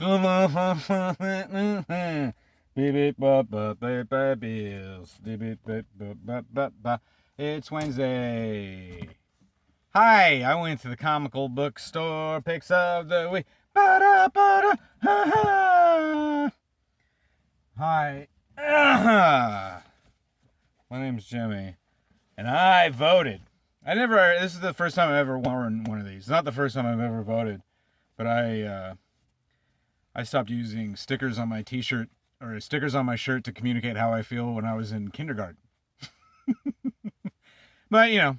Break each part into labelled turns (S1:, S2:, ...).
S1: It's Wednesday. Hi, I went to the comical book store. Picks of the week. Hi. My name's Jimmy, and I voted. This is the first time I've ever worn one of these. It's not the first time I've ever voted, but I stopped using stickers on my t-shirt or stickers on my shirt to communicate how I feel when I was in kindergarten. But, I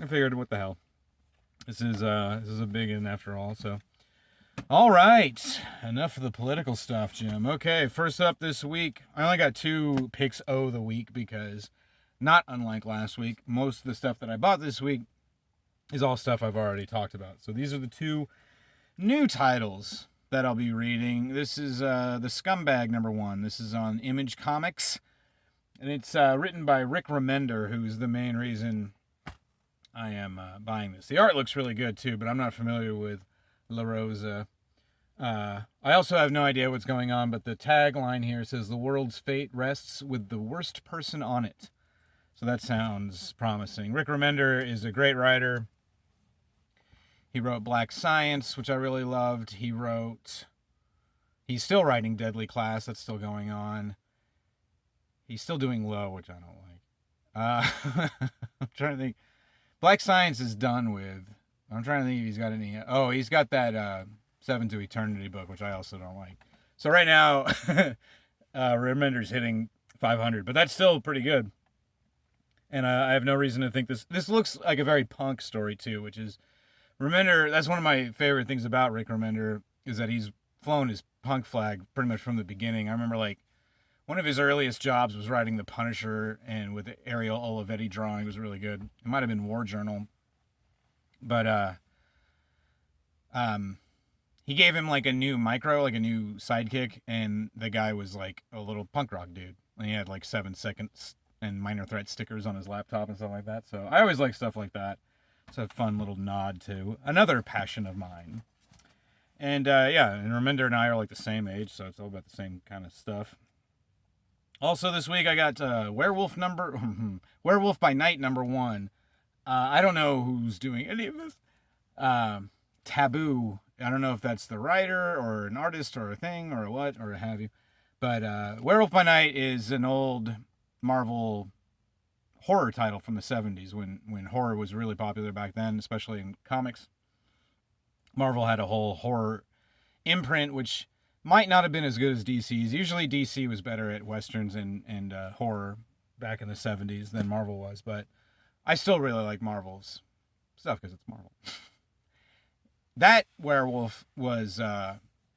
S1: figured, what the hell. This is a big one after all, so. All right. Enough of the political stuff, Jim. Okay, first up this week, I only got 2 picks of the week because, not unlike last week, most of the stuff that I bought this week is all stuff I've already talked about. So these are the 2 new titles that I'll be reading. This is The Scumbag #1. This is on Image Comics. And it's written by Rick Remender, who's the main reason I am buying this. The art looks really good, too, but I'm not familiar with La Rosa. I also have no idea what's going on, but the tagline here says, "The world's fate rests with the worst person on it." So that sounds promising. Rick Remender is a great writer. He wrote Black Science, which I really loved. He's still writing Deadly Class. That's still going on. He's still doing Low, which I don't like. I'm trying to think. Black Science is done with. I'm trying to think if he's got any. Oh, he's got that Seven to Eternity book, which I also don't like. So right now, Remender's hitting 500, but that's still pretty good. And I have no reason to think this looks like a very punk story, too, which is Remender. That's one of my favorite things about Rick Remender, is that he's flown his punk flag pretty much from the beginning. I remember, one of his earliest jobs was writing The Punisher, and with Ariel Olivetti drawing, was really good. It might have been War Journal. But he gave him a new micro, a new sidekick, and the guy was a little punk rock dude. And he had 7 seconds and Minor Threat stickers on his laptop and stuff like that. So I always like stuff like that. It's a fun little nod to another passion of mine. And and Remender and I are the same age, so it's all about the same kind of stuff. Also this week I got Werewolf by Night #1. I don't know who's doing any of this. Taboo. I don't know if that's the writer or an artist or a thing or what or have you. But Werewolf by Night is an old Marvel horror title from the 70s when horror was really popular back then, especially in comics. Marvel had a whole horror imprint, which might not have been as good as DC's. Usually DC was better at westerns and horror back in the 70s than Marvel was, but I still really like Marvel's stuff because it's Marvel. That werewolf was,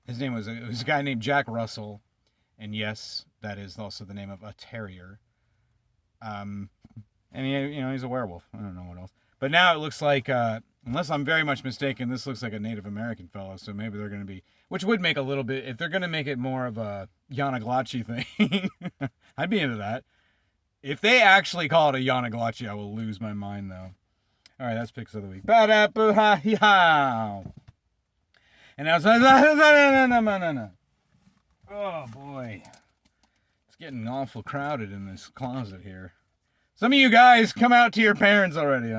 S1: his name was a guy named Jack Russell, and yes, that is also the name of a terrier. And he's a werewolf. I don't know what else. But now it looks like, unless I'm very much mistaken, this looks like a Native American fellow, so maybe they're going to be, which would make a little bit, if they're going to make it more of a Yanaglachi thing, I'd be into that. If they actually call it a Yanaglachi, I will lose my mind, though. All right, that's picks of the week. And now oh boy, it's getting awful crowded in this closet here. Some of you guys come out to your parents already.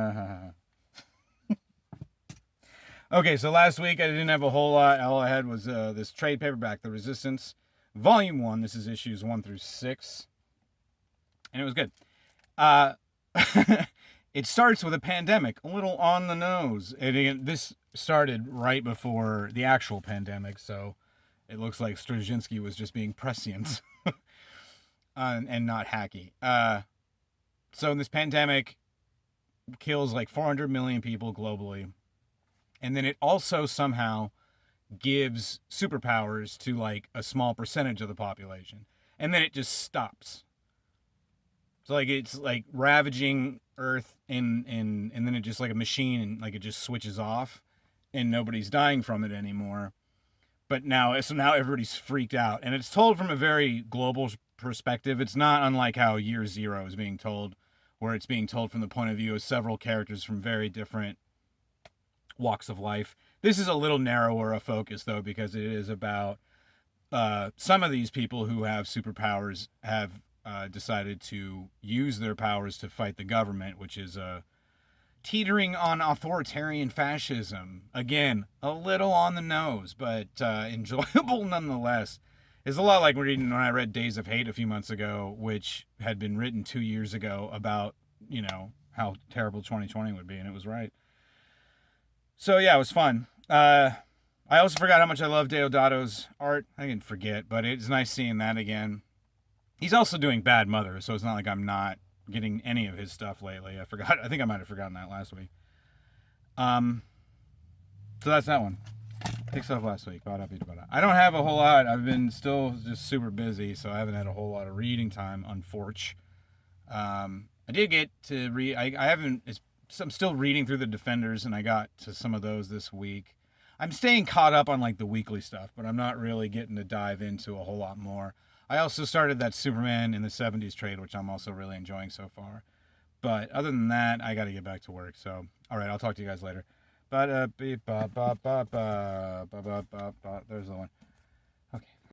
S1: Okay, so last week I didn't have a whole lot. All I had was this trade paperback, The Resistance, Volume 1. This is issues 1 through 6. And it was good. It starts with a pandemic, a little on the nose. And this started right before the actual pandemic, so it looks like Straczynski was just being prescient and not hacky. So this pandemic kills 400 million people globally. And then it also somehow gives superpowers to a small percentage of the population. And then it just stops. So it's ravaging Earth and then it just a machine and it just switches off and nobody's dying from it anymore. But now everybody's freaked out. And it's told from a very global perspective. It's not unlike how Year Zero is being told, where it's being told from the point of view of several characters from very different walks of life. This is a little narrower a focus, though, because it is about some of these people who have superpowers have decided to use their powers to fight the government, which is teetering on authoritarian fascism. Again, a little on the nose, but enjoyable nonetheless. It's a lot like reading when I read Days of Hate a few months ago, which had been written 2 years ago about, how terrible 2020 would be, and it was right. So yeah, it was fun. I also forgot how much I love Deodato's art. I didn't forget, but it's nice seeing that again. He's also doing Bad Mother, so it's not like I'm not getting any of his stuff lately. I forgot. I think I might have forgotten that last week. So that's that one. Picked stuff last week. I don't have a whole lot. I've been still just super busy, so I haven't had a whole lot of reading time, unfortunately. I did get to read. I haven't. I'm still reading through the Defenders, and I got to some of those this week. I'm staying caught up on like the weekly stuff, but I'm not really getting to dive into a whole lot more. I also started that Superman in the 70s trade, which I'm also really enjoying so far. But other than that, I got to get back to work. So, all right, I'll talk to you guys later. There's the one.